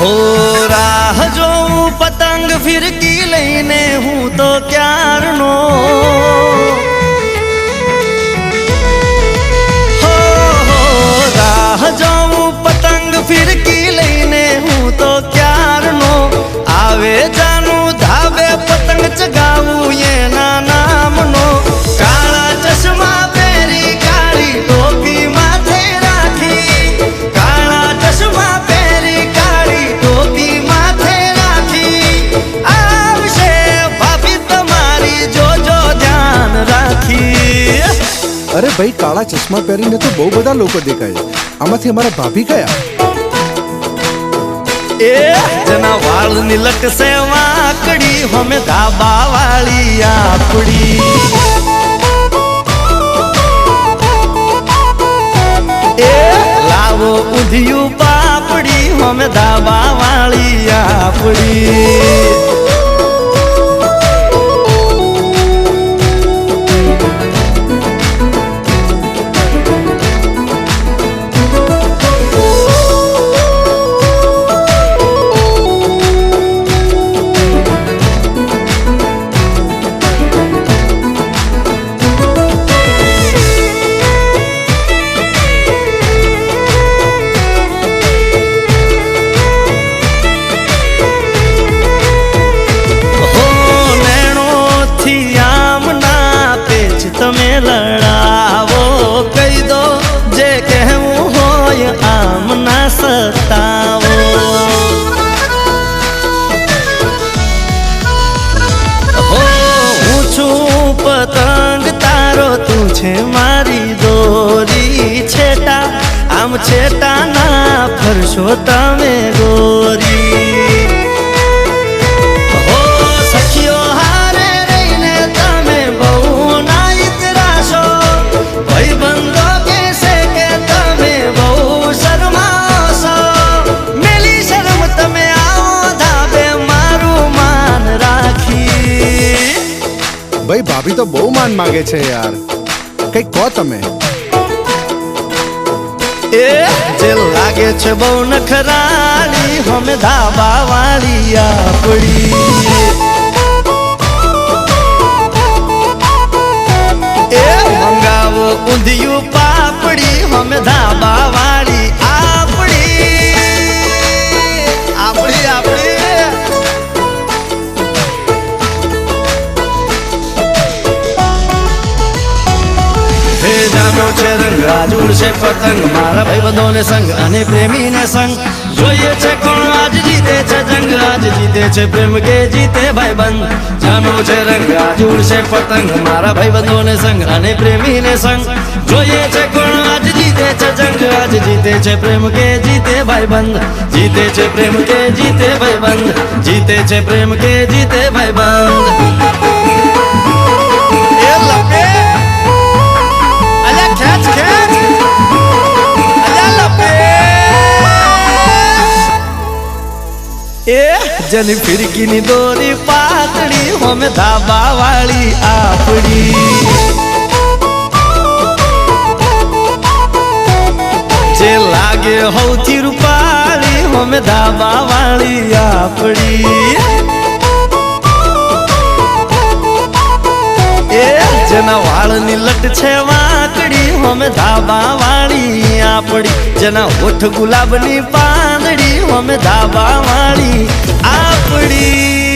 हो राह जो पतंग फिरकी लईने हूँ तो क्यारनो हो राह जो पतंग फिरकी लईने हूँ तो क्यारनो आवे जानू धावे पतंग चगावू ये ना नामनो काला चश्मा पेरी काली टोपी माथे राखी काला चश्मा पेरी काली टोपी माथे राखी आवशे भाभी तमारी जो जो ध्यान राखी। अरे भाई काला चश्मा पहरीने तो बहु बधा लोको देखाय आमांथी अमारा भाभी कया ए जना वाल नीलक से वाकड़ी हमें धाबा वाली आपड़ी ए लावो उधियू पापड़ी हमें धाबा वाली आपड़ी। तमे लड़ावो कही दो जे कहूँ होय आम ना सतावो हो ऊँचू पतंग तारो तू छे मारी दोरी छेटा आम छेटा ना फरशो तमे गोरी भाई भाभी तो बहु मान मांगे छे यार कई को तमे ए जे लागे छे बहु नखराली हमें धाबा वाली आपड़ी ए मंगावो ऊंधियू पापड़ी हमें धाबा वाली आपड़ी आपड़ी आपड़ी। जानो छे रंग आज उड़शे पतंग मारा भाईबंधोने संग अने प्रेमीने संग जोईए छे कोण आज जीते छे जंग आज जीते छे प्रेम के जीते भाईबंध जानो छे रंग आज उड़शे पतंग मारा भाईबंधोने संग अने प्रेमीने संग जोईए छे कोण आज जीते छे जंग आज जीते छे प्रेम के जीते भाईबंध जीते छे प्रेम के जीते भाईबंध जीते छे प्रेम के जीते भाईबंध। ए जनी फिरकी नी दोरी पातड़ी हमें धाबा वाली आपड़ी जे लागे हौथी रूपाली हमें धाबा वाली आपड़ी ए जना वाल नी लट छे वाकड़ी हमें धाबा वाली आपड़ी जना होठ गुलाब नी पांदड़ी हमें धाबा वाली आपड़ी।